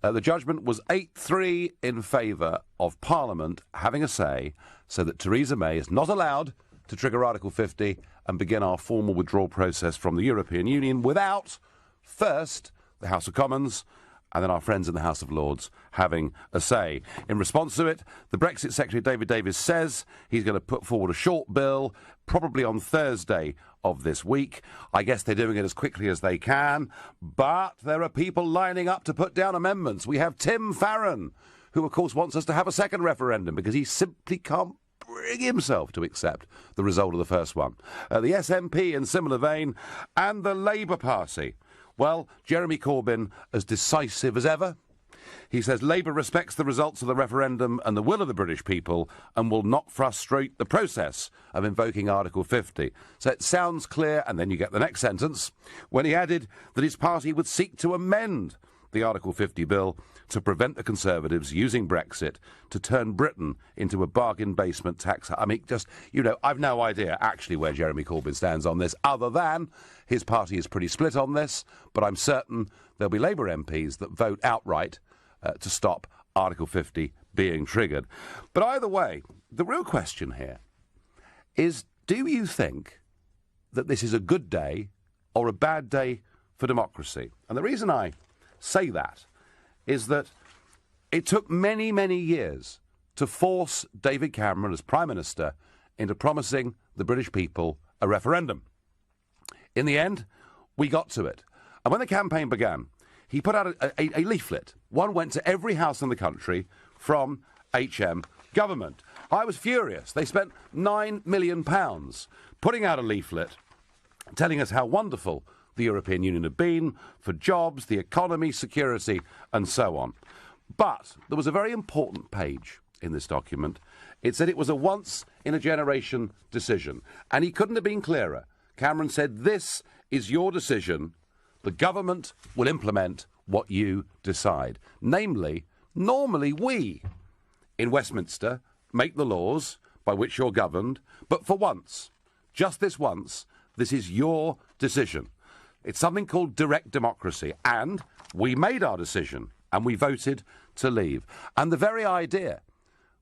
The judgment was 8-3 in favour of Parliament having a say, so that Theresa May is not allowed to trigger Article 50 and begin our formal withdrawal process from the European Union without, first, the House of Commons and then our friends in the House of Lords having a say. In response to it, the Brexit Secretary David Davis says he's going to put forward a short bill, probably on Thursday of this week. I guess they're doing it as quickly as they can, but there are people lining up to put down amendments. We have Tim Farron, who of course wants us to have a second referendum because he simply can't bring himself to accept the result of the first one. The SNP in similar vein, and the Labour Party. Well, Jeremy Corbyn as decisive as ever. He says Labour respects the results of the referendum and the will of the British people and will not frustrate the process of invoking Article 50. So it sounds clear, and then you get the next sentence, when he added that his party would seek to amend the Article 50 bill to prevent the Conservatives using Brexit to turn Britain into a bargain basement tax. I mean, just, you know, I've no idea actually where Jeremy Corbyn stands on this, other than his party is pretty split on this, but I'm certain there'll be Labour MPs that vote outright to stop Article 50 being triggered. But either way, the real question here is, do you think that this is a good day or a bad day for democracy? And the reason I say that is that it took many, many years to force David Cameron as Prime Minister into promising the British people a referendum. In the end, we got to it. And when the campaign began, he put out a leaflet. One went to every house in the country from HM government. I was furious. They spent £9 million putting out a leaflet telling us how wonderful the European Union had been for jobs, the economy, security, and so on. But there was a very important page in this document. It said it was a once-in-a-generation decision. And he couldn't have been clearer. Cameron said, this is your decision. The government will implement what you decide. Namely, normally we, in Westminster, make the laws by which you're governed. But for once, just this once, this is your decision. It's something called direct democracy, and we made our decision, and we voted to leave. And the very idea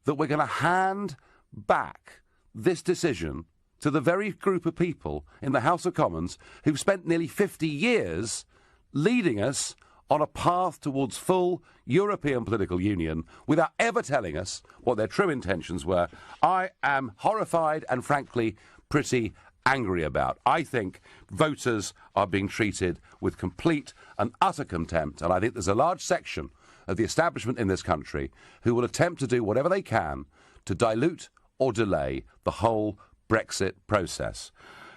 that we're going to hand back this decision to the very group of people in the House of Commons who've spent nearly 50 years leading us on a path towards full European political union without ever telling us what their true intentions were, I am horrified and, frankly, pretty angry about. I think voters are being treated with complete and utter contempt, and I think there's a large section of the establishment in this country who will attempt to do whatever they can to dilute or delay the whole Brexit process.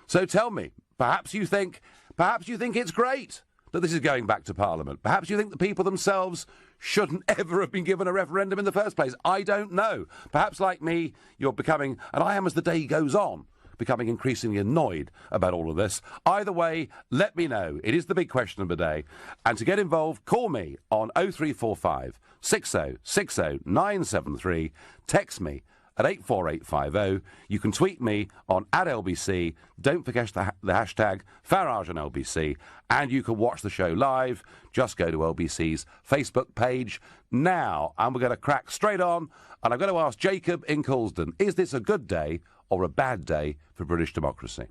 So tell me, perhaps you think it's great that this is going back to Parliament. Perhaps you think the people themselves shouldn't ever have been given a referendum in the first place. I don't know. Perhaps, like me, you're becoming, and I am as the day goes on, becoming increasingly annoyed about all of this. Either way, let me know. It is the big question of the day. And to get involved, call me on 0345 60 60 973. Text me at 84850. You can tweet me on @LBC. Don't forget the hashtag Farage on LBC. And you can watch the show live. Just go to LBC's Facebook page now. And we're going to crack straight on. And I'm going to ask Jacob in Coulsdon, is this a good day or a bad day for British democracy?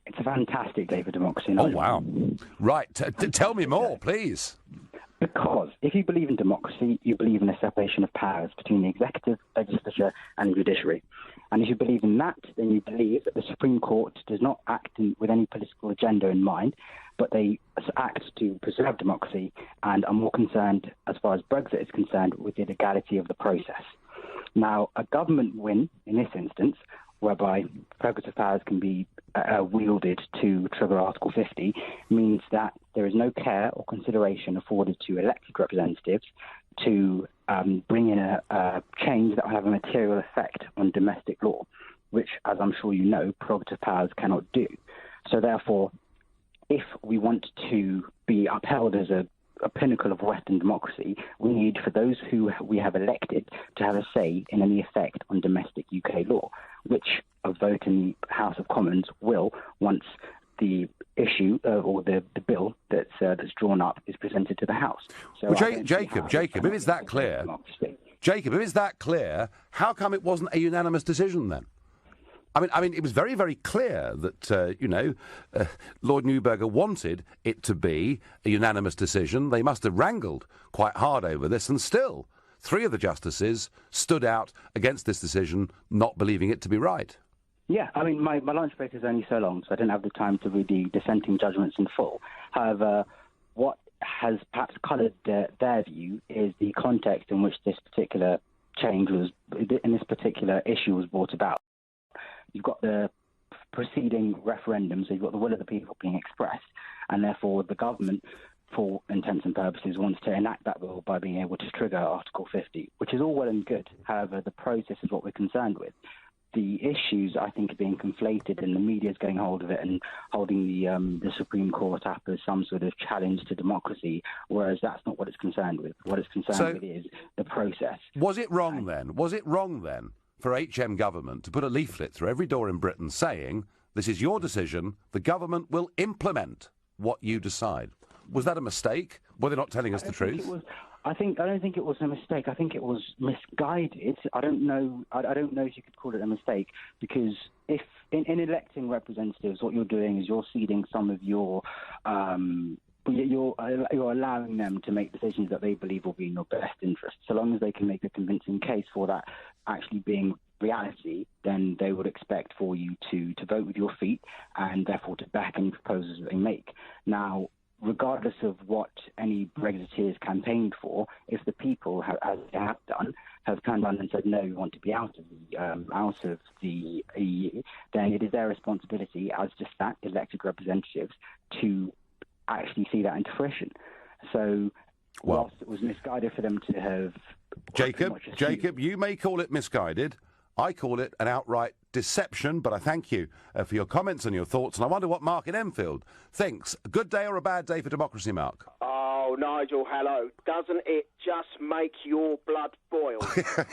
It's a fantastic day for democracy. Oh, wow. Right. Tell me more, please. Because if you believe in democracy, you believe in a separation of powers between the executive, legislature and judiciary. And if you believe in that, then you believe that the Supreme Court does not act with any political agenda in mind, but they act to preserve democracy and are more concerned, as far as Brexit is concerned, with the legality of the process. Now, a government win, in this instance, whereby prerogative powers can be wielded to trigger Article 50, means that there is no care or consideration afforded to elected representatives to bring in a change that will have a material effect on domestic law, which, as I'm sure you know, prerogative powers cannot do. So therefore, if we want to be upheld as a pinnacle of Western democracy, we need for those who we have elected to have a say in any effect on domestic UK law, which a vote in the House of Commons will, once the issue or the bill that's drawn up is presented to the House. So well, Jacob, if it's that clear, Jacob, if it's that clear, how come it wasn't a unanimous decision then? I mean, it was very, very clear that, Lord Neuberger wanted it to be a unanimous decision. They must have wrangled quite hard over this, and still, 3 of the justices stood out against this decision, not believing it to be right. Yeah, I mean, my lunch break is only so long, so I didn't have the time to read the dissenting judgments in full. However, what has perhaps coloured their view is the context in which this particular issue was brought about. You've got the preceding referendum, so you've got the will of the people being expressed, and therefore the government, for intents and purposes, wants to enact that bill by being able to trigger Article 50, which is all well and good. However, the process is what we're concerned with. The issues, I think, are being conflated, and the media's getting hold of it and holding the Supreme Court up as some sort of challenge to democracy, whereas that's not what it's concerned with. What it's concerned with is the process. Was it wrong then? For HM government to put a leaflet through every door in Britain saying, this is your decision, the government will implement what you decide? Was that a mistake? Were they not telling us the truth? I don't think it was a mistake. I think it was misguided. I don't know if you could call it a mistake, because if in electing representatives, what you're doing is you're ceding some of your you're allowing them to make decisions that they believe will be in your best interest. So long as they can make a convincing case for that actually being reality, then they would expect for you to vote with your feet and therefore to back any proposals that they make. Now, regardless of what any Brexiteers campaigned for, if the people, as they have done, have turned around and said, no, we want to be out of the EU, then it is their responsibility as just that, elected representatives, to actually see that into fruition. So, whilst it was misguided for them to have... Jacob, you may call it misguided. I call it an outright deception, but I thank you for your comments and your thoughts, and I wonder what Mark in Enfield thinks. A good day or a bad day for democracy, Mark? Oh, Nigel, hello. Doesn't it just make your blood boil?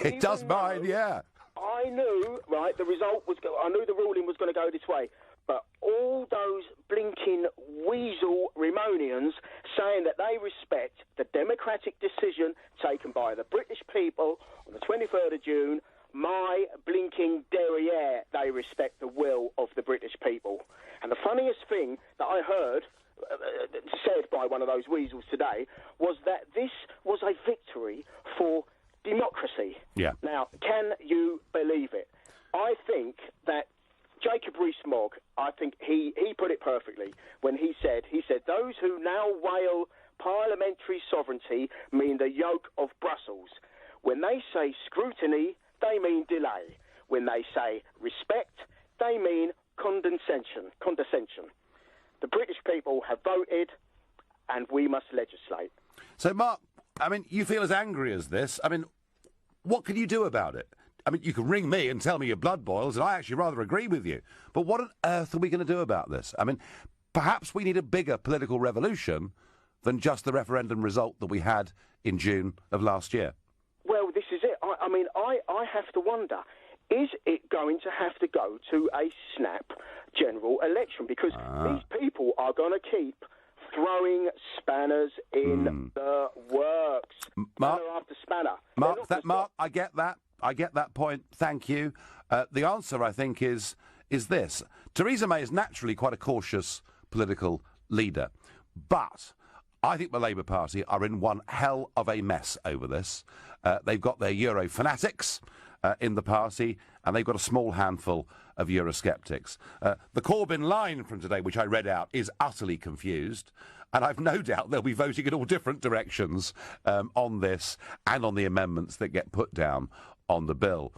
It does mine, yeah. I knew, right, I knew the ruling was going to go this way, but all those blinking weasel Remonians saying that they respect the democratic decision taken by the British people on the 23rd of June, my blinking derriere, they respect the will of the British people. And the funniest thing that I heard said by one of those weasels today was that this was a victory for democracy. Yeah. Now, can you believe it? I think that Jacob Rees-Mogg, I think he put it perfectly when he said, those who now wail parliamentary sovereignty mean the yoke of Brussels. When they say scrutiny, they mean delay. When they say respect, they mean condescension. The British people have voted, and we must legislate. So, Mark, I mean, you feel as angry as this. I mean, what can you do about it? I mean, you can ring me and tell me your blood boils, and I actually rather agree with you. But what on earth are we going to do about this? I mean, perhaps we need a bigger political revolution than just the referendum result that we had in June of last year. Well, this is it. I mean, I have to wonder, is it going to have to go to a snap general election? Because these people are going to keep throwing spanners in the works. Mark, spanner after spanner. Mark, I get that point. Thank you. The answer, I think, is this. Theresa May is naturally quite a cautious political leader. But I think the Labour Party are in one hell of a mess over this. They've got their Euro fanatics in the party, and they've got a small handful of Eurosceptics. The Corbyn line from today, which I read out, is utterly confused, and I've no doubt they'll be voting in all different directions on this and on the amendments that get put down on the bill.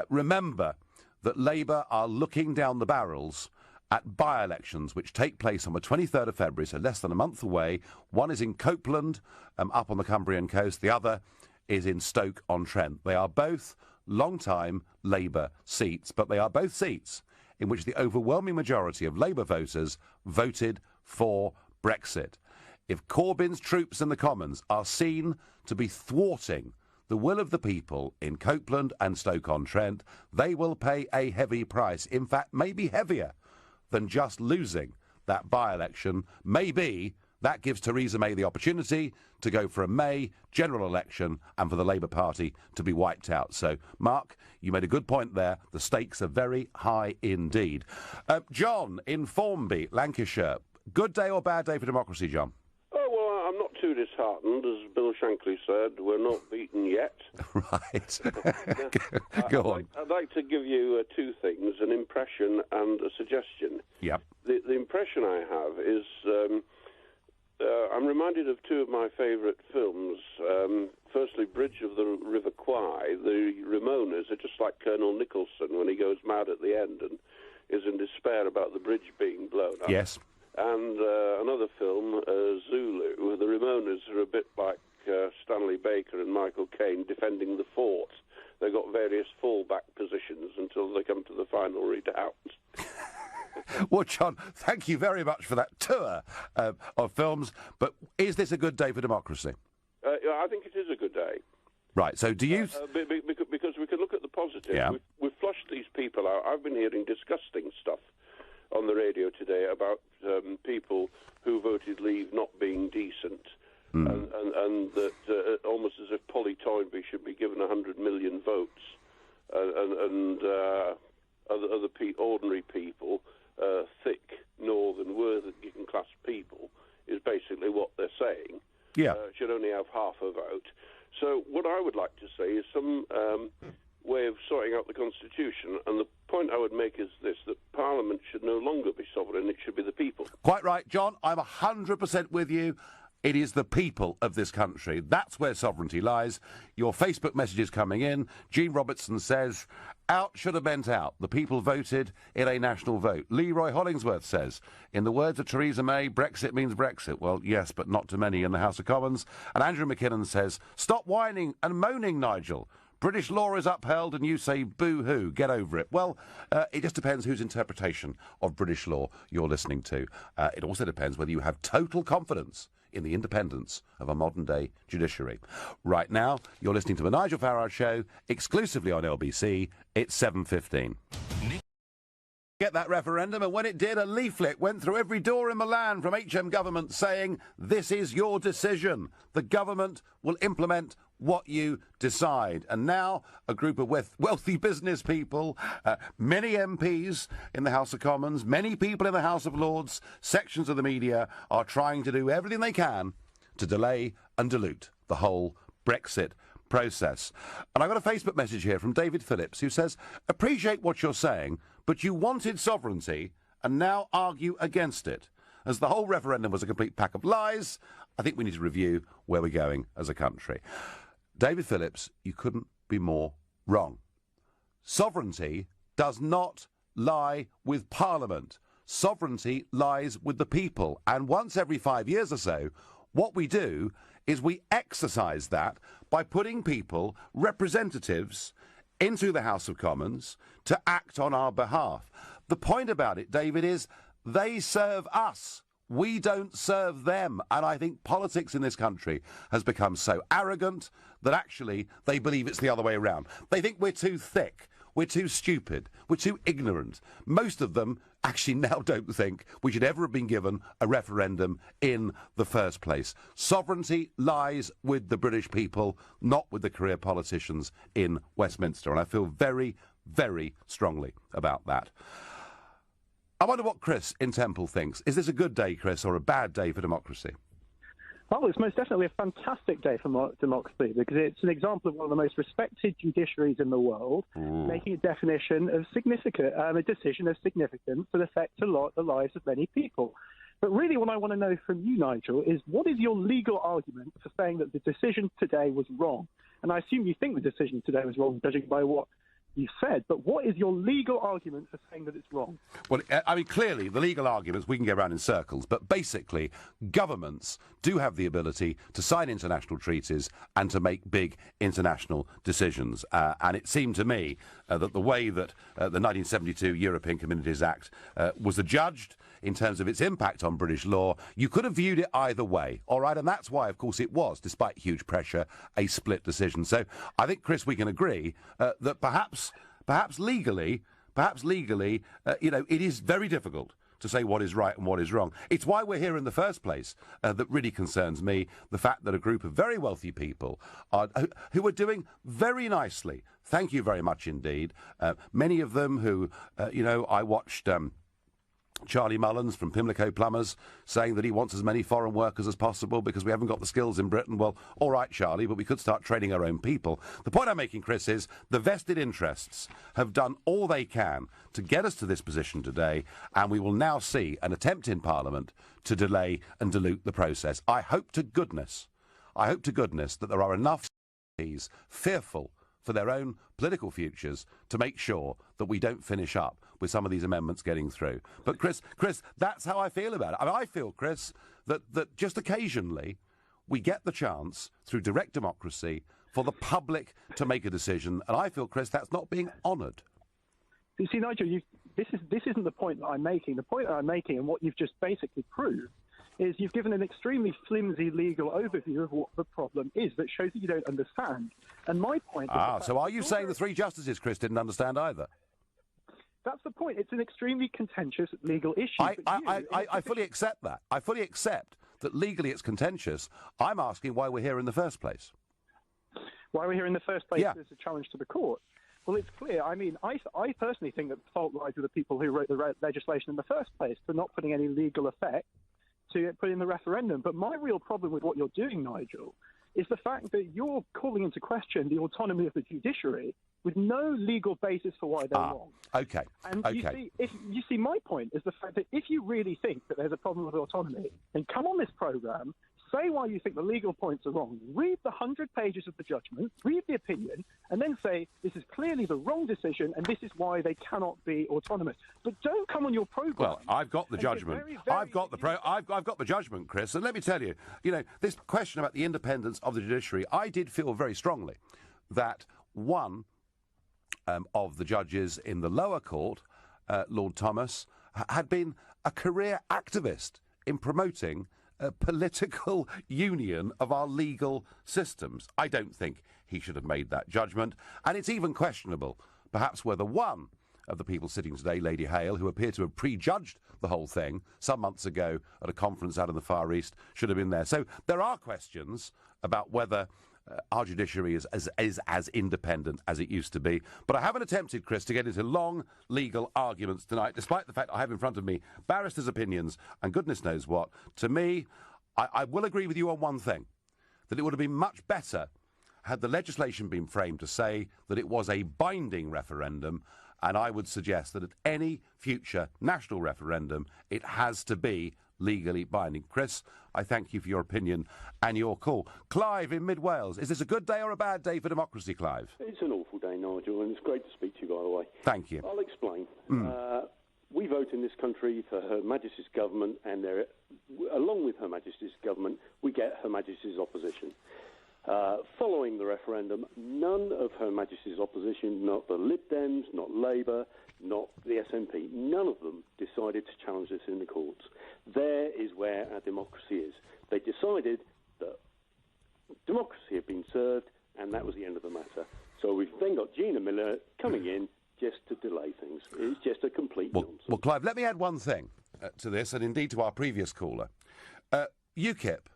Remember that Labour are looking down the barrels at by-elections which take place on the 23rd of February, so less than a month away. One is in Copeland, up on the Cumbrian coast. The other is in Stoke-on-Trent. They are both long-time Labour seats, but they are both seats in which the overwhelming majority of Labour voters voted for Brexit. If Corbyn's troops in the Commons are seen to be thwarting the will of the people in Copeland and Stoke-on-Trent, they will pay a heavy price. In fact, maybe heavier than just losing that by-election. Maybe that gives Theresa May the opportunity to go for a May general election and for the Labour Party to be wiped out. So, Mark, you made a good point there. The stakes are very high indeed. John in Formby, Lancashire. Good day or bad day for democracy, John? Oh, well, I'm not too disheartened. As Bill Shankly said, we're not beaten yet. Right. Go on. I'd like to give you two things, an impression and a suggestion. Yep. The impression I have is... I'm reminded of two of my favourite films. Firstly, Bridge of the River Kwai. The Ramonas are just like Colonel Nicholson when he goes mad at the end and is in despair about the bridge being blown up. Yes. And another film, Zulu. The Ramonas are a bit like Stanley Baker and Michael Caine defending the fort. They've got various fallback positions until they come to the final redoubt. Well, John, thank you very much for that tour of films. But is this a good day for democracy? I think it is a good day. Right, so do you... Because we can look at the positive. Yeah. We've flushed these people out. I've been hearing disgusting stuff on the radio today about people who voted Leave not being decent. And that almost as if Polly Toynbee should be given 100 million votes. And other ordinary people, thick, northern, working-class people, is basically what they're saying. Yeah. Should only have half a vote. So what I would like to say is some way of sorting out the Constitution, and the point I would make is this, that Parliament should no longer be sovereign, it should be the people. Quite right, John. I'm 100% with you. It is the people of this country. That's where sovereignty lies. Your Facebook messages coming in. Jean Robertson says, out should have meant out. The people voted in a national vote. Leroy Hollingsworth says, in the words of Theresa May, Brexit means Brexit. Well, yes, but not to many in the House of Commons. And Andrew McKinnon says, stop whining and moaning, Nigel. British law is upheld and you say boo-hoo, get over it. Well, it just depends whose interpretation of British law you're listening to. It also depends whether you have total confidence in the independence of a modern-day judiciary. Right now, you're listening to The Nigel Farage Show, exclusively on LBC. It's 7:15. Get that referendum, and when it did, a leaflet went through every door in Milan from HM government saying, this is your decision. The government will implement what you decide. And now a group of wealthy business people, many MPs in the House of Commons, many people in the House of Lords, sections of the media are trying to do everything they can to delay and dilute the whole Brexit process. And I've got a Facebook message here from David Phillips who says, appreciate what you're saying, but you wanted sovereignty and now argue against it. As the whole referendum was a complete pack of lies, I think we need to review where we're going as a country. David Phillips, you couldn't be more wrong. Sovereignty does not lie with Parliament. Sovereignty lies with the people. And once every 5 years or so, what we do is we exercise that by putting people, representatives, into the House of Commons to act on our behalf. The point about it, David, is they serve us. We don't serve them. And I think politics in this country has become so arrogant that actually they believe it's the other way around. They think we're too thick, we're too stupid, we're too ignorant. Most of them actually now don't think we should ever have been given a referendum in the first place. Sovereignty lies with the British people, not with the career politicians in Westminster. And I feel very, very strongly about that. I wonder what Chris in Temple thinks. Is this a good day, Chris, or a bad day for democracy? Well, it's most definitely a fantastic day for democracy because it's an example of one of the most respected judiciaries in the world, making a definition of significant, a decision of significance that affects the lives of many people. But really what I want to know from you, Nigel, is what is your legal argument for saying that the decision today was wrong? And I assume you think the decision today was wrong, judging by what you said, but what is your legal argument for saying that it's wrong? Well, I mean, clearly, the legal arguments, we can go around in circles, but basically, governments do have the ability to sign international treaties and to make big international decisions. And it seemed to me that the way that the 1972 European Communities Act was adjudged in terms of its impact on British law, you could have viewed it either way, all right? And that's why, of course, it was, despite huge pressure, a split decision. So I think, Chris, we can agree that perhaps legally, it is very difficult to say what is right and what is wrong. It's why we're here in the first place that really concerns me, the fact that a group of very wealthy people who are doing very nicely, thank you very much indeed, many of them who, I watched... Charlie Mullins from Pimlico Plumbers saying that he wants as many foreign workers as possible because we haven't got the skills in Britain. Well, all right, Charlie, but we could start training our own people. The point I'm making, Chris, is the vested interests have done all they can to get us to this position today, and we will now see an attempt in Parliament to delay and dilute the process. I hope to goodness that there are enough MPs fearful for their own political futures to make sure that we don't finish up with some of these amendments getting through. But, Chris, that's how I feel about it. I mean, I feel, Chris, that just occasionally we get the chance, through direct democracy, for the public to make a decision, and I feel, Chris, that's not being honoured. You see, Nigel, this isn't the point that I'm making. The point that I'm making, and what you've just basically proved, is you've given an extremely flimsy legal overview of what the problem is that shows that you don't understand. And my point is... so are you saying the three justices, Chris, didn't understand either? That's the point. It's an extremely contentious legal issue. I fully accept that. I fully accept that legally it's contentious. I'm asking why we're here in the first place. Why we're here in the first place is a challenge to the court. Well, it's clear. I mean, I personally think that the fault lies with the people who wrote the legislation in the first place for not putting any legal effect to put in the referendum. But my real problem with what you're doing, Nigel, is the fact that you're calling into question the autonomy of the judiciary with no legal basis for why they're wrong. Okay. And you see, my point is the fact that if you really think that there's a problem with autonomy, then come on this programme, say why you think the legal points are wrong, read the 100 pages of the judgment, read the opinion, and then say this is clearly the wrong decision and this is why they cannot be autonomous. But don't come on your programme. Well, I've got the judgment. I've got the judgment, Chris. And let me tell you, this question about the independence of the judiciary, I did feel very strongly that one of the judges in the lower court, Lord Thomas, had been a career activist in promoting a political union of our legal systems. I don't think he should have made that judgment, and it's even questionable, perhaps, whether one of the people sitting today, Lady Hale, who appeared to have prejudged the whole thing some months ago at a conference out in the Far East, should have been there. So there are questions about whether our judiciary is as independent as it used to be. But I haven't attempted, Chris, to get into long legal arguments tonight, despite the fact I have in front of me barristers' opinions and goodness knows what. To me, I will agree with you on one thing, that it would have been much better had the legislation been framed to say that it was a binding referendum, and I would suggest that at any future national referendum, it has to be legally binding. Chris, I thank you for your opinion and your call. Clive in Mid Wales, is this a good day or a bad day for democracy, Clive? It's an awful day, Nigel, and it's great to speak to you, by the way. Thank you. I'll explain. We vote in this country for Her Majesty's government, and along with Her Majesty's government, we get Her Majesty's opposition. Following the referendum, none of Her Majesty's opposition, not the Lib Dems, not Labour, not the SNP, none of them decided to challenge this in the courts. There is where our democracy is. They decided that democracy had been served, and that was the end of the matter. So we've then got Gina Miller coming in just to delay things. It's just a complete nonsense. Well, Clive, let me add one thing to this, and indeed to our previous caller. Ukip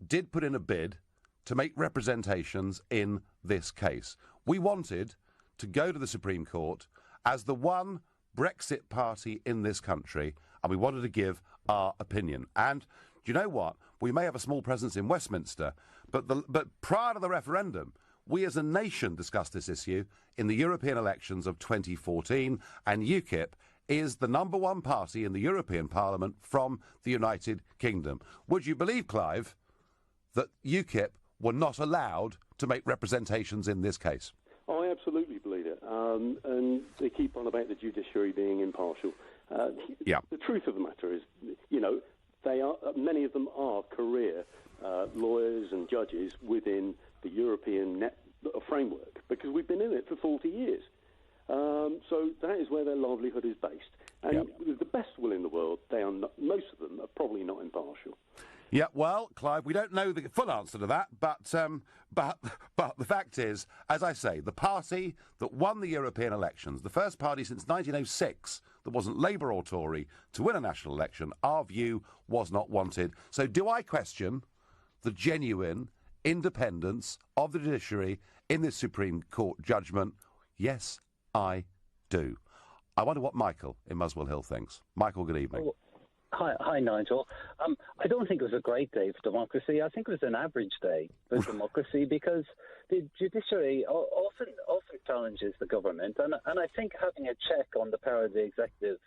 did put in a bid to make representations in this case. We wanted to go to the Supreme Court as the one Brexit party in this country, and we wanted to give our opinion. And do you know what? We may have a small presence in Westminster, but prior to the referendum, we as a nation discussed this issue in the European elections of 2014, and Ukip is the number one party in the European Parliament from the United Kingdom. Would you believe, Clive, that Ukip were not allowed to make representations in this case? I absolutely believe it. And they keep on about the judiciary being impartial. The truth of the matter is, many of them are career lawyers and judges within the European framework, because we've been in it for 40 years. So that is where their livelihood is based. And with the best will in the world, most of them are probably not impartial. Yeah, well, Clive, we don't know the full answer to that, but the fact is, as I say, the party that won the European elections, the first party since 1906 that wasn't Labour or Tory to win a national election. Our view was not wanted. So do I question the genuine independence of the judiciary in this Supreme Court judgment? Yes, I do. I wonder what Michael in Muswell Hill thinks. Michael, good evening. Hi, Nigel. I don't think it was a great day for democracy. I think it was an average day for democracy because the judiciary often challenges the government, and I think having a check on the power of the executive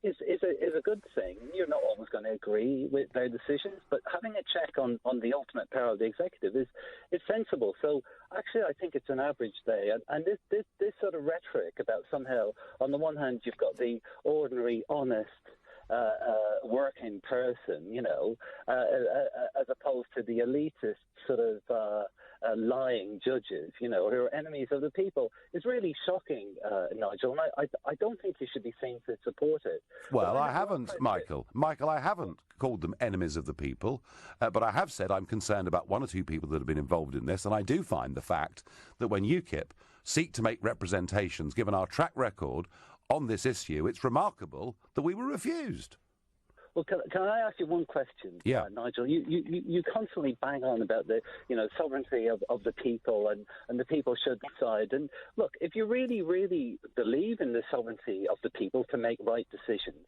is a good thing. You're not always going to agree with their decisions, but having a check on the ultimate power of the executive is sensible. So actually, I think it's an average day, and this sort of rhetoric about somehow, on the one hand, you've got the ordinary, honest working person, as opposed to the elitist sort of lying judges, who are enemies of the people, is really shocking, Nigel. And I don't think you should be seen to support it. Well, I haven't, Michael. Michael, I haven't called them enemies of the people, but I have said I'm concerned about one or two people that have been involved in this, and I do find the fact that when Ukip seek to make representations, given our track record on this issue, it's remarkable that we were refused. Well, can I ask you one question, Nigel? You constantly bang on about the sovereignty of the people and the people should decide. And look, if you really, really believe in the sovereignty of the people to make right decisions,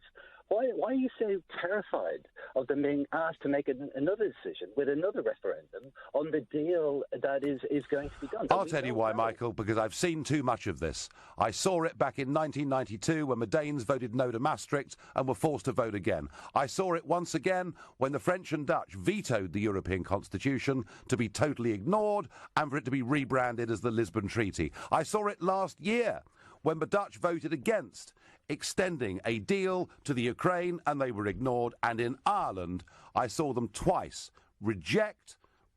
why are you so terrified of them being asked to make another decision with another referendum on the deal that is going to be done? I'll tell you why, Michael, because I've seen too much of this. I saw it back in 1992 when the Danes voted no to Maastricht and were forced to vote again. I saw it once again when the French and Dutch vetoed the European Constitution to be totally ignored and for it to be rebranded as the Lisbon Treaty. I saw it last year when the Dutch voted against extending a deal to the Ukraine and they were ignored. And in Ireland, I saw them twice reject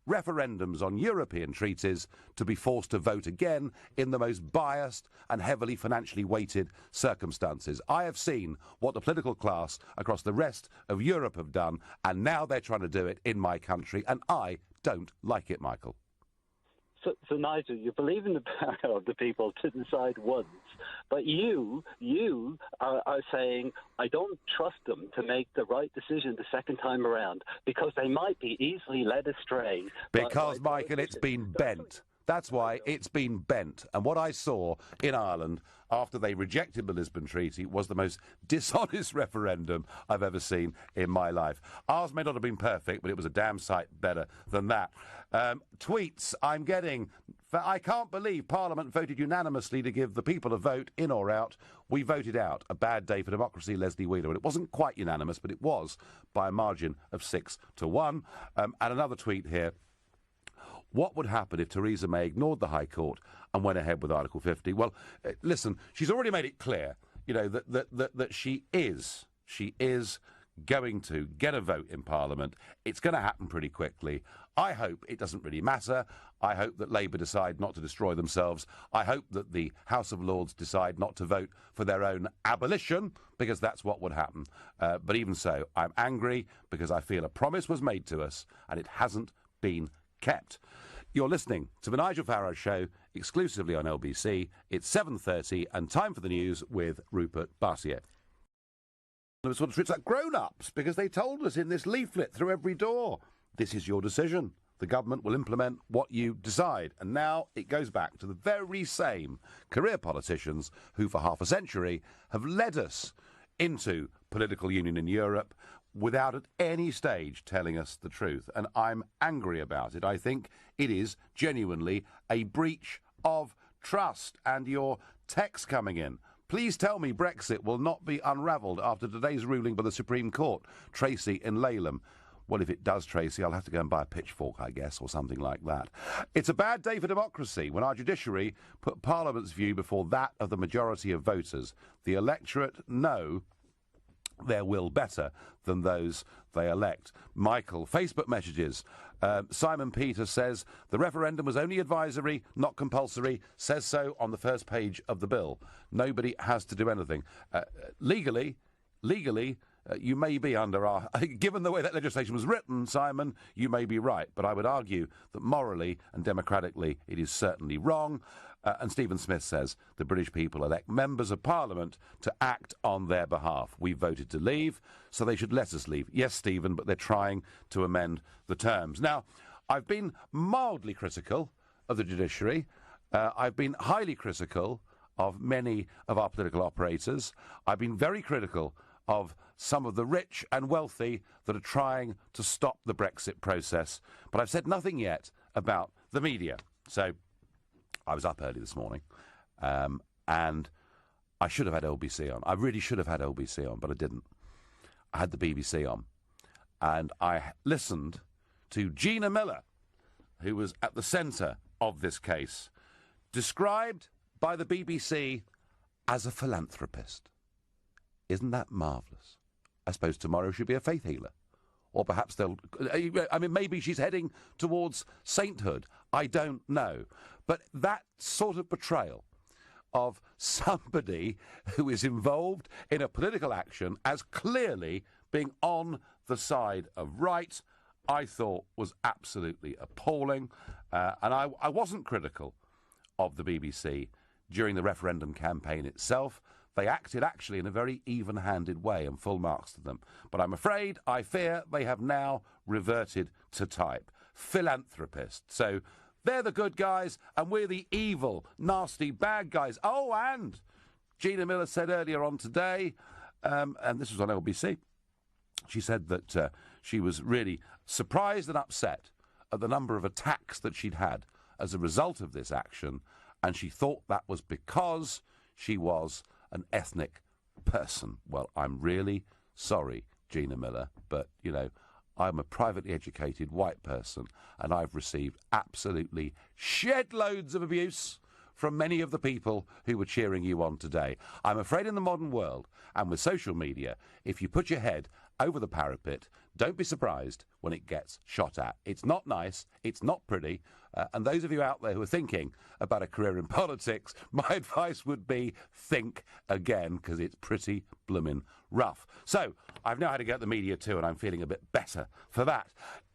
referendums on European treaties to be forced to vote again in the most biased and heavily financially weighted circumstances. I have seen what the political class across the rest of Europe have done, and now they're trying to do it in my country, and I don't like it, Michael. So Nigel, you believe in the power of the people to decide once, but you are saying, I don't trust them to make the right decision the second time around because they might be easily led astray. Because, Michael, it's been bent. That's why it's been bent. And what I saw in Ireland after they rejected the Lisbon Treaty was the most dishonest referendum I've ever seen in my life. Ours may not have been perfect, but it was a damn sight better than that. Tweets I'm getting. I can't believe Parliament voted unanimously to give the people a vote, in or out. We voted out. A bad day for democracy, Leslie Wheeler. And it wasn't quite unanimous, but it was by a margin of 6-1. And another tweet here. What would happen if Theresa May ignored the High Court and went ahead with Article 50? Well, listen, she's already made it clear, that she is going to get a vote in Parliament. It's going to happen pretty quickly. I hope it doesn't really matter. I hope that Labour decide not to destroy themselves. I hope that the House of Lords decide not to vote for their own abolition, because that's what would happen. But even so, I'm angry because I feel a promise was made to us and it hasn't been kept. You're listening to the Nigel Farage Show exclusively on LBC. It's 7:30 and time for the news with Rupert Bartier. It was sort of treats like grown-ups because they told us in this leaflet through every door, this is your decision. The government will implement what you decide. And now it goes back to the very same career politicians who for half a century have led us into political union in Europe without at any stage telling us the truth. And I'm angry about it. I think it is genuinely a breach of trust. And your text coming in. Please tell me Brexit will not be unravelled after today's ruling by the Supreme Court. Tracy in Laleham. Well, if it does, Tracy, I'll have to go and buy a pitchfork, I guess, or something like that. It's a bad day for democracy when our judiciary put Parliament's view before that of the majority of voters. The electorate know their will better than those they elect. Michael, Facebook messages. Simon Peter says the referendum was only advisory, not compulsory. Says so on the first page of the bill. Nobody has to do anything. Legally, you may be under our... Given the way that legislation was written, Simon, you may be right. But I would argue that morally and democratically it is certainly wrong. And Stephen Smith says the British people elect members of Parliament to act on their behalf. We voted to leave, so they should let us leave. Yes, Stephen, but they're trying to amend the terms. Now, I've been mildly critical of the judiciary. I've been highly critical of many of our political operators. I've been very critical of some of the rich and wealthy that are trying to stop the Brexit process. But I've said nothing yet about the media. So I was up early this morning, and I should have had LBC on. I really should have had LBC on, but I didn't. I had the BBC on, and I listened to Gina Miller, who was at the centre of this case, described by the BBC as a philanthropist. Isn't that marvellous? I suppose tomorrow she'll be a faith healer. Or perhaps maybe she's heading towards sainthood. I don't know. But that sort of portrayal of somebody who is involved in a political action as clearly being on the side of right, I thought was absolutely appalling. And I wasn't critical of the BBC during the referendum campaign itself. They acted actually in a very even-handed way, and full marks to them. But I'm afraid, I fear, they have now reverted to type. Philanthropist. So they're the good guys, and we're the evil, nasty, bad guys. Oh, and Gina Miller said earlier on today, and this was on LBC, she said that she was really surprised and upset at the number of attacks that she'd had as a result of this action, and she thought that was because she was an ethnic person. Well, I'm really sorry, Gina Miller, but, you know, I'm a privately educated white person, and I've received absolutely shed loads of abuse from many of the people who were cheering you on today. I'm afraid in the modern world, and with social media, if you put your head over the parapet, don't be surprised when it gets shot at. It's not nice, it's not pretty, and those of you out there who are thinking about a career in politics, my advice would be think again, because it's pretty blooming rough. So, I've now had to get the media too, and I'm feeling a bit better for that.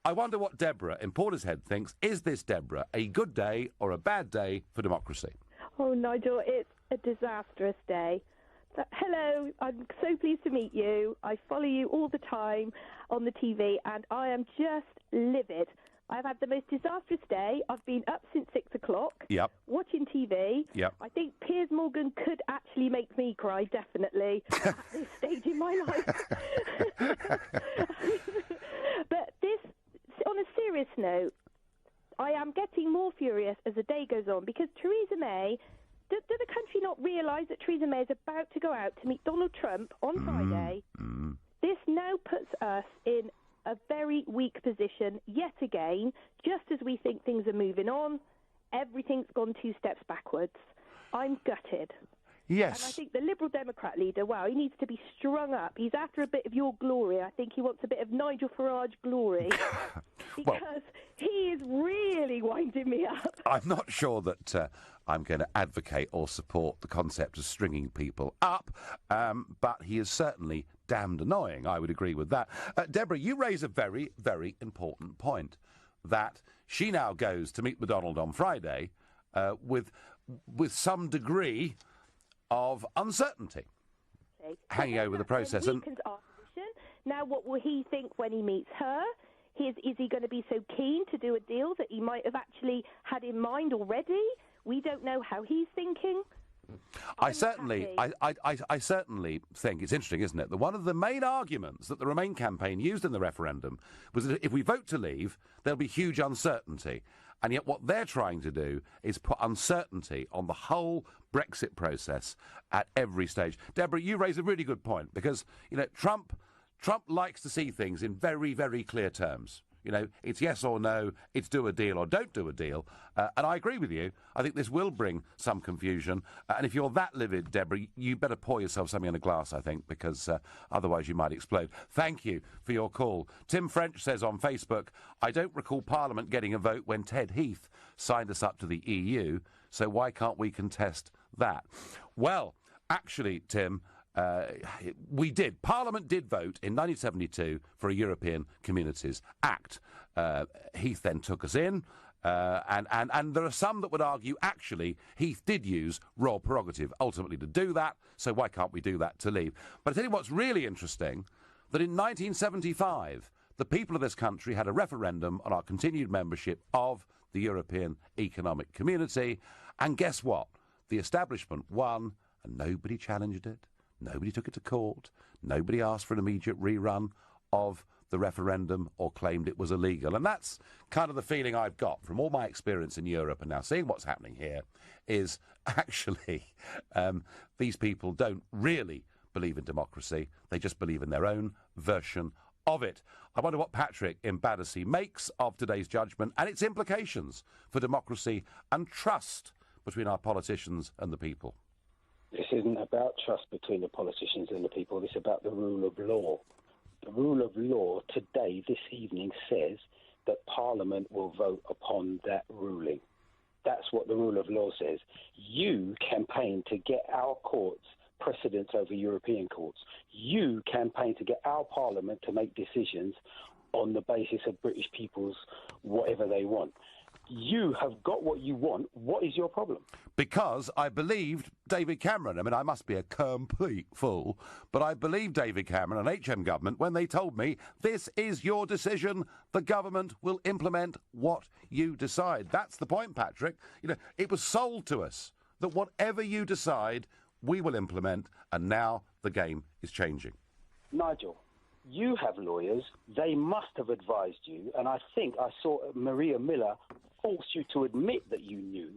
I wonder what Deborah in Portishead thinks. Is this, Deborah, a good day or a bad day for democracy? Oh, Nigel, it's a disastrous day. Hello, I'm so pleased to meet you. I follow you all the time on the TV, and I am just livid. I've had the most disastrous day. I've been up since 6 o'clock, watching TV. I think Piers Morgan could actually make me cry, definitely, at this stage in my life. But this, on a serious note, I am getting more furious as the day goes on, because Theresa May... Does the country not realise that Theresa May is about to go out to meet Donald Trump on Friday? This now puts us in a very weak position yet again. Just as we think things are moving on, everything's gone 2 steps backwards. I'm gutted. Yes. And I think the Liberal Democrat leader, wow, he needs to be strung up. He's after a bit of your glory. I think he wants a bit of Nigel Farage glory. Because he is really winding me up. I'm not sure that I'm going to advocate or support the concept of stringing people up, but he is certainly damned annoying. I would agree with that. Deborah, you raise a very, very important point, that she now goes to meet with Donald on Friday with some degree of uncertainty hanging over the process. And now, what will he think when he meets her? Is he going to be so keen to do a deal that he might have actually had in mind already? We don't know how he's thinking. I certainly think it's interesting, isn't it, that one of the main arguments that the Remain campaign used in the referendum was that if we vote to leave, there'll be huge uncertainty. And yet what they're trying to do is put uncertainty on the whole Brexit process at every stage. Deborah, you raise a really good point, because, you know, Trump likes to see things in very, very clear terms. You know, it's yes or no, it's do a deal or don't do a deal. And I agree with you. I think this will bring some confusion. And if you're that livid, Deborah, you better pour yourself something in a glass, I think, because otherwise you might explode. Thank you for your call. Tim French says on Facebook, I don't recall Parliament getting a vote when Ted Heath signed us up to the EU, so why can't we contest that? Well, actually, Tim, we did. Parliament did vote in 1972 for a European Communities Act. Heath then took us in. And there are some that would argue, actually, Heath did use royal prerogative ultimately to do that, so why can't we do that to leave? But I tell you what's really interesting, that in 1975, the people of this country had a referendum on our continued membership of the European Economic Community, and guess what? The establishment won, and nobody challenged it, nobody took it to court, nobody asked for an immediate rerun of the referendum or claimed it was illegal. And that's kind of the feeling I've got from all my experience in Europe and now seeing what's happening here is actually these people don't really believe in democracy. They just believe in their own version of it. I wonder what Patrick in Battersea makes of today's judgment and its implications for democracy and trust between our politicians and the people. This isn't about trust between the politicians and the people. This is about the rule of law. The rule of law today, this evening, says that Parliament will vote upon that ruling. That's what the rule of law says. You campaign to get our courts precedence over European courts. You campaign to get our Parliament to make decisions on the basis of British people's whatever they want. You have got what you want. What is your problem? Because I believed David Cameron. I mean, I must be a complete fool, but I believed David Cameron and HM government when they told me, this is your decision, the government will implement what you decide. That's the point, Patrick. You know, it was sold to us that whatever you decide, we will implement, and now the game is changing. Nigel, you have lawyers. They must have advised you, and I think I saw Maria Miller force you to admit that you knew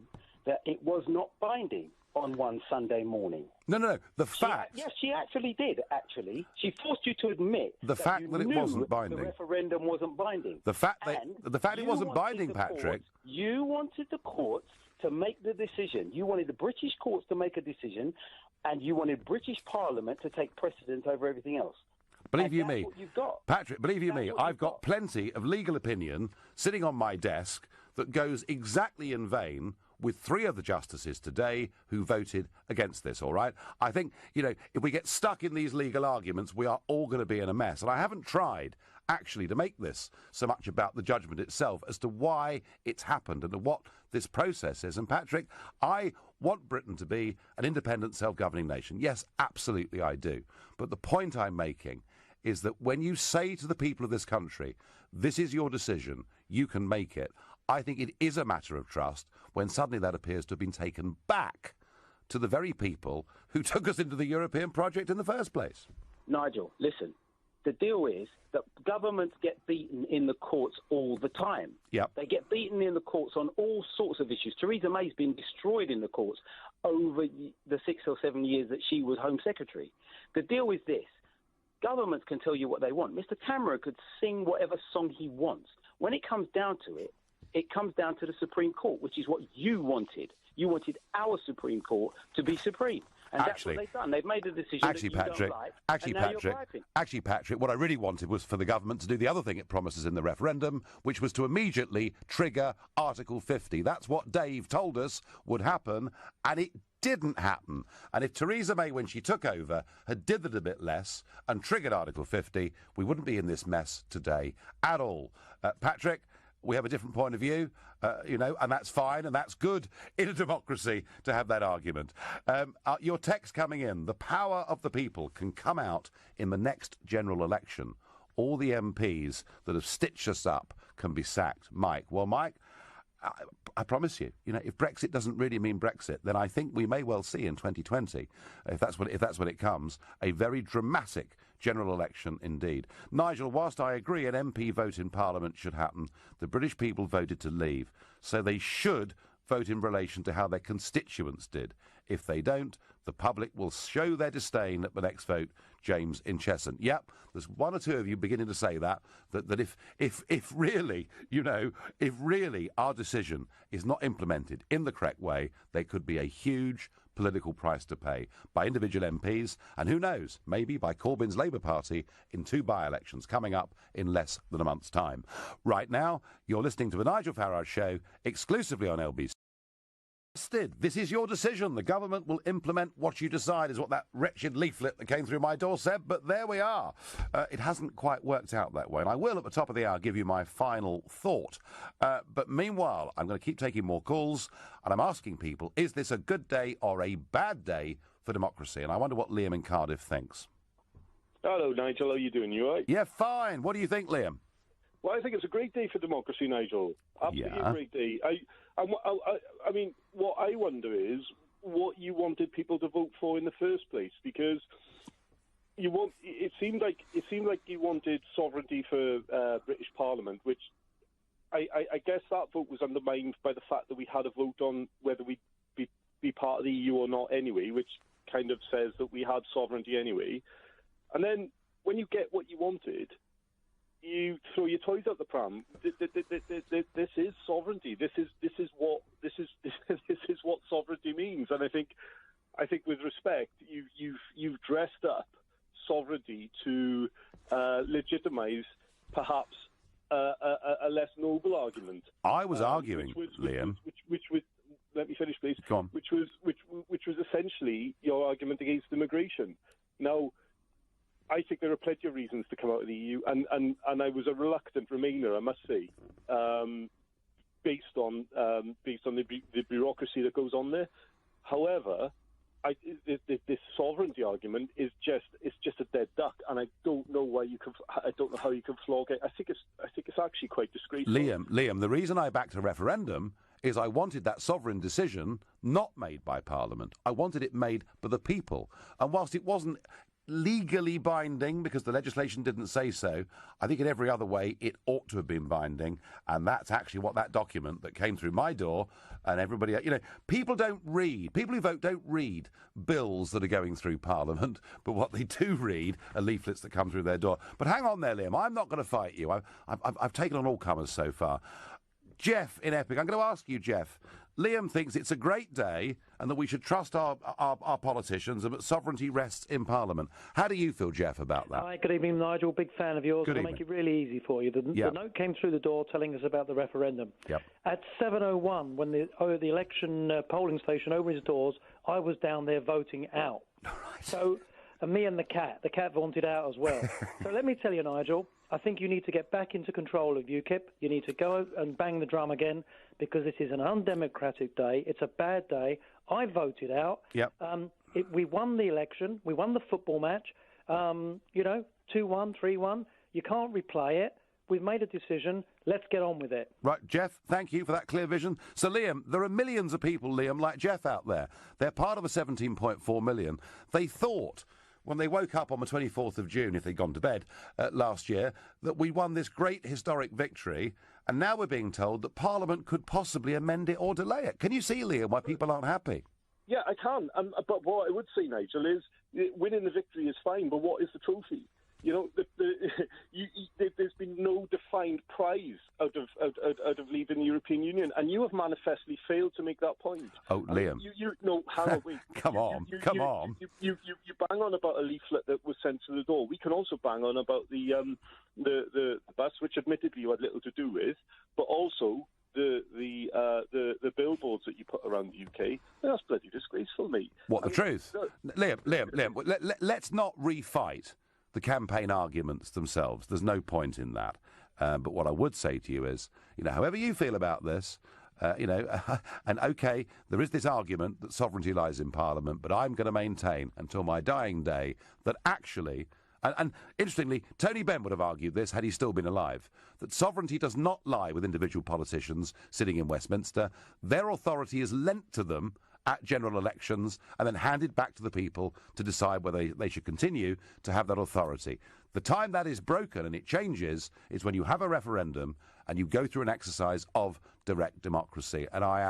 that it was not binding on one Sunday morning. No. The fact... Yes, she actually did, actually. She forced you to admit the fact that it wasn't binding. The referendum wasn't binding. The fact it wasn't binding, Patrick... You wanted the courts to make the decision. You wanted the British courts to make a decision, and you wanted British Parliament to take precedence over everything else. Believe you me, what you've got. Patrick, believe you me, I've got plenty of legal opinion sitting on my desk that goes exactly in vain with three of the justices today who voted against this, all right? I think, you know, if we get stuck in these legal arguments, we are all going to be in a mess. And I haven't tried, actually, to make this so much about the judgment itself as to why it's happened and to what this process is. And, Patrick, I want Britain to be an independent, self-governing nation. Yes, absolutely I do. But the point I'm making is that when you say to the people of this country, this is your decision, you can make it, I think it is a matter of trust when suddenly that appears to have been taken back to the very people who took us into the European project in the first place. Nigel, listen, the deal is that governments get beaten in the courts all the time. Yep. They get beaten in the courts on all sorts of issues. Theresa May's been destroyed in the courts over the 6 or 7 years that she was Home Secretary. The deal is this. Governments can tell you what they want. Mr. Cameron could sing whatever song he wants. When it comes down to it, it comes down to the Supreme Court, which is what you wanted. You wanted our Supreme Court to be supreme. And actually, that's what they've done. They've made a decision that you don't like, and now you're griping. Actually, Patrick, what I really wanted was for the government to do the other thing it promises in the referendum, which was to immediately trigger Article 50. That's what Dave told us would happen, and it didn't happen. And if Theresa May, when she took over, had dithered a bit less and triggered Article 50, we wouldn't be in this mess today at all. Patrick, we have a different point of view, and that's fine, and that's good in a democracy to have that argument. Your text coming in, the power of the people can come out in the next general election. All the MPs that have stitched us up can be sacked. Mike, well, Mike, I promise you, if Brexit doesn't really mean Brexit, then I think we may well see in 2020, if that's when it comes, a very dramatic general election indeed. Nigel, whilst I agree an MP vote in Parliament should happen, the British people voted to leave, so they should vote in relation to how their constituents did. If they don't, the public will show their disdain at the next vote. James in Cheshunt. Yep, there's one or two of you beginning to say that if really our decision is not implemented in the correct way, there could be a huge political price to pay by individual MPs, and who knows, maybe by Corbyn's Labour Party in 2 by-elections coming up in less than a month's time. Right now, you're listening to the Nigel Farage Show exclusively on LBC. This is your decision. The government will implement what you decide, is what that wretched leaflet that came through my door said, but there we are. It hasn't quite worked out that way, and I will, at the top of the hour, give you my final thought. But meanwhile, I'm going to keep taking more calls, and I'm asking people, is this a good day or a bad day for democracy? And I wonder what Liam in Cardiff thinks. Hello, Nigel. How are you doing? You all right? Yeah, fine. What do you think, Liam? Well, I think it's a great day for democracy, Nigel. Absolutely a great day. I mean, what I wonder is what you wanted people to vote for in the first place, because it seemed like you wanted sovereignty for British Parliament, which I guess that vote was undermined by the fact that we had a vote on whether we'd be part of the EU or not anyway, which kind of says that we had sovereignty anyway. And then when you get what you wanted, you throw your toys out the pram. This is sovereignty. This is what sovereignty means. And I think with respect, you've dressed up sovereignty to legitimise perhaps a less noble argument. I was arguing, Liam. Which was, let me finish, please. Go on. Which was essentially your argument against immigration. Now, I think there are plenty of reasons to come out of the EU, and I was a reluctant Remainer, I must say, based on the bureaucracy that goes on there. However, this sovereignty argument is just a dead duck, and I don't know how you can flog it. I think it's actually quite disgraceful. Liam, the reason I backed a referendum is I wanted that sovereign decision not made by Parliament. I wanted it made by the people, and whilst it wasn't legally binding because the legislation didn't say so, I think in every other way it ought to have been binding, and that's actually what that document that came through my door, and everybody, people who vote don't read bills that are going through Parliament, but what they do read are leaflets that come through their door. But hang on there, Liam, I'm not going to fight you. I've taken on all comers so far. Jeff in Epping, I'm going to ask you, Jeff. Liam thinks it's a great day and that we should trust our politicians and that sovereignty rests in Parliament. How do you feel, Jeff, about that? Hi, good evening, Nigel. Big fan of yours. Good I'll make it really easy for you. The note came through the door telling us about the referendum. Yep. At 7:01, when the election polling station opened its doors, I was down there voting out. Right. So, and me and the cat wanted out as well. So let me tell you, Nigel, I think you need to get back into control of Ukip. You need to go and bang the drum again, because this is an undemocratic day. It's a bad day. I voted out. Yep. We won the election. We won the football match. 2-1, 3-1. You can't replay it. We've made a decision. Let's get on with it. Right, Jeff, thank you for that clear vision. So, Liam, there are millions of people, Liam, like Jeff out there. They're part of a 17.4 million. They thought, when they woke up on the 24th of June, if they'd gone to bed last year, that we won this great historic victory, and now we're being told that Parliament could possibly amend it or delay it. Can you see, Liam, why people aren't happy? Yeah, I can. But what I would say, Nigel, is winning the victory is fine, but what is the trophy? There's been no defined prize out of leaving the European Union, and you have manifestly failed to make that point. Oh, Liam. Wait. Come on. You bang on about a leaflet that was sent to the door. We can also bang on about the bus, which admittedly you had little to do with, but also the billboards that you put around the UK. That's bloody disgraceful, mate. What, the truth? Liam, let's not refight the campaign arguments themselves. There's no point in that. But what I would say to you is, however you feel about this, and OK, there is this argument that sovereignty lies in Parliament, but I'm going to maintain until my dying day that actually, and interestingly, Tony Benn would have argued this had he still been alive, that sovereignty does not lie with individual politicians sitting in Westminster. Their authority is lent to them at general elections and then handed back to the people to decide whether they should continue to have that authority. The time that is broken and it changes is when you have a referendum and you go through an exercise of direct democracy. And I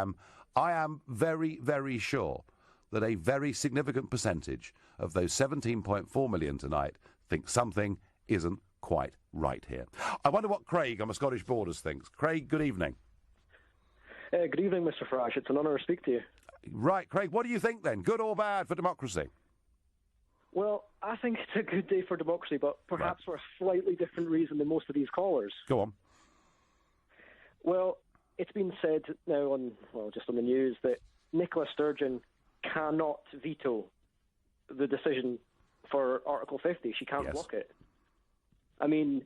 am very, very sure that a very significant percentage of those 17.4 million tonight think something isn't quite right here. I wonder what Craig on the Scottish Borders thinks. Craig, good evening. Good evening, Mr. Farage. It's an honour to speak to you. Right, Craig, what do you think then? Good or bad for democracy? Well, I think it's a good day for democracy, but perhaps for a slightly different reason than most of these callers. Go on. Well, it's been said now just on the news that Nicola Sturgeon cannot veto the decision for Article 50. She can't block it. I mean,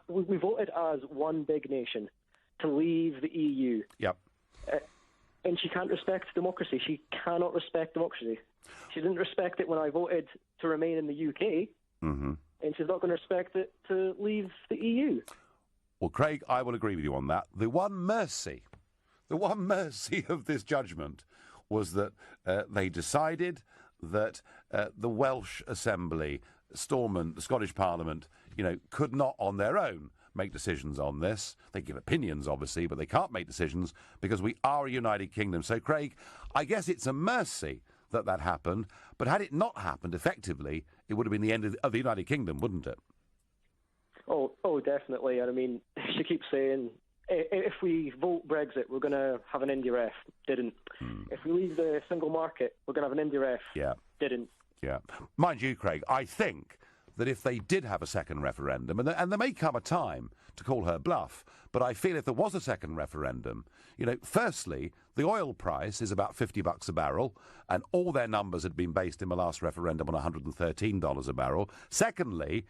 we voted as one big nation to leave the EU. Yep. And she can't respect democracy. She cannot respect democracy. She didn't respect it when I voted to remain in the UK, and she's not going to respect it to leave the EU. Well, Craig, I will agree with you on that. The one mercy of this judgment was that they decided that the Welsh Assembly, Stormont, the Scottish Parliament, could not on their own make decisions on this. They give opinions, obviously, but they can't make decisions because we are a United Kingdom. So, Craig, I guess it's a mercy that happened, but had it not happened effectively, it would have been the end of the United Kingdom, wouldn't it? Oh, definitely. And I mean, she keeps saying, if we vote Brexit, we're going to have an India ref. Didn't. If we leave the single market, we're going to have an India ref. Yeah. Didn't. Yeah. Mind you, Craig, I think that if they did have a second referendum, and there may come a time to call her bluff, but I feel if there was a second referendum, firstly, the oil price is about $50 a barrel, and all their numbers had been based in the last referendum on $113 a barrel. Secondly,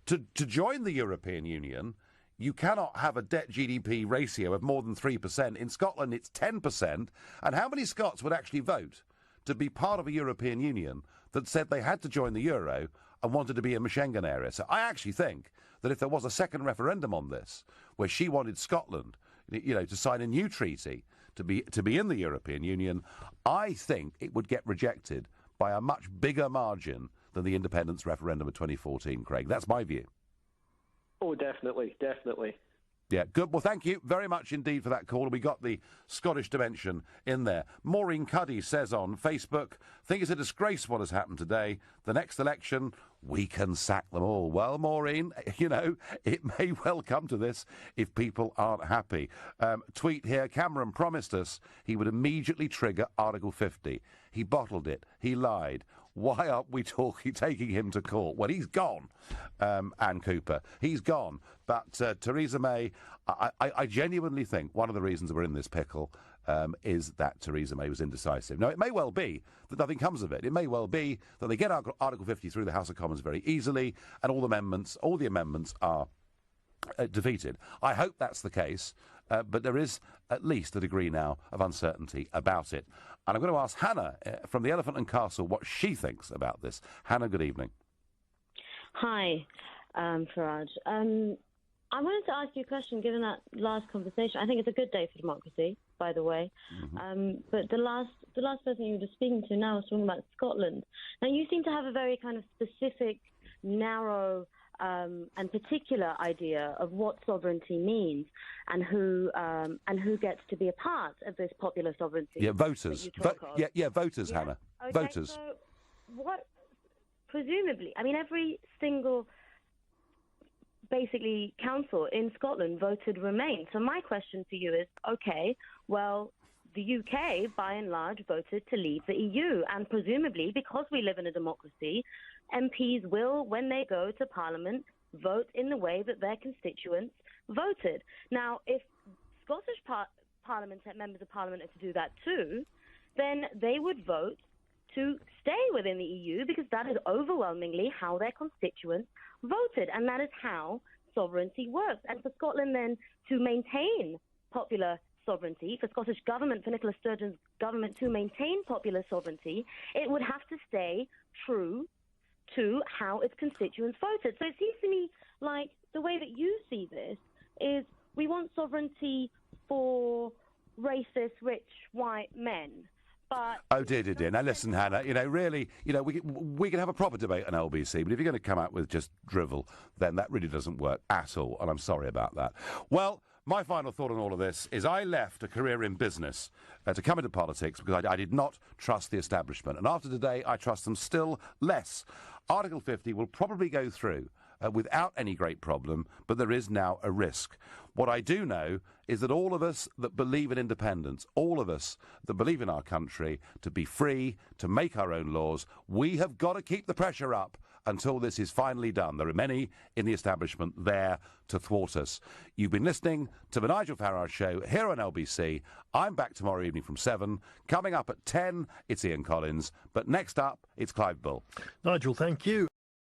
to join the European Union, you cannot have a debt-GDP ratio of more than 3%. In Scotland, it's 10%. And how many Scots would actually vote to be part of a European Union that said they had to join the euro and wanted to be in the Schengen area? So I actually think that if there was a second referendum on this, where she wanted Scotland, to sign a new treaty to be in the European Union, I think it would get rejected by a much bigger margin than the independence referendum of 2014, Craig. That's my view. Oh, definitely. Yeah, good. Well, thank you very much indeed for that call. We got the Scottish dimension in there. Maureen Cuddy says on Facebook, think it's a disgrace what has happened today. The next election, we can sack them all. Well, Maureen, it may well come to this if people aren't happy. Tweet here, Cameron promised us he would immediately trigger Article 50. He bottled it. He lied. Why aren't we taking him to court? Well, he's gone, Ann Cooper. He's gone. But Theresa May, I genuinely think one of the reasons we're in this pickle is that Theresa May was indecisive. Now, it may well be that nothing comes of it. It may well be that they get Article 50 through the House of Commons very easily, and all the amendments are defeated. I hope that's the case, but there is at least a degree now of uncertainty about it. And I'm going to ask Hannah from the Elephant and Castle what she thinks about this. Hannah, good evening. Hi, Farage. I wanted to ask you a question, given that last conversation. I think it's a good day for democracy, by the way. But the last person you were just speaking to now was talking about Scotland. Now, you seem to have a very kind of specific, narrow and particular idea of what sovereignty means and who gets to be a part of this popular sovereignty. Yeah, voters. Voters, yeah. Hannah. Okay, voters. So what? Presumably, I mean, every single basically council in Scotland voted Remain. So my question to you is, okay, well, the UK, by and large, voted to leave the EU. And presumably, because we live in a democracy, MPs will, when they go to Parliament, vote in the way that their constituents voted. Now, if Scottish members of Parliament are to do that too, then they would vote to stay within the EU because that is overwhelmingly how their constituents voted. And that is how sovereignty works. And for Scotland then to maintain popular sovereignty, for Scottish government, for Nicola Sturgeon's government to maintain popular sovereignty, it would have to stay true to how its constituents voted. So it seems to me like the way that you see this is we want sovereignty for racist, rich, white men. But oh dear. Now listen, Hannah, really, we can have a proper debate on LBC, but if you're going to come out with just drivel, then that really doesn't work at all, and I'm sorry about that. Well, my final thought on all of this is I left a career in business to come into politics because I did not trust the establishment, and after today, I trust them still less. Article 50 will probably go through without any great problem, but there is now a risk. What I do know is that all of us that believe in independence, all of us that believe in our country to be free, to make our own laws, we have got to keep the pressure up until this is finally done. There are many in the establishment there to thwart us. You've been listening to the Nigel Farage Show here on LBC. I'm back tomorrow evening from 7. Coming up at 10, it's Ian Collins. But next up, it's Clive Bull. Nigel, thank you.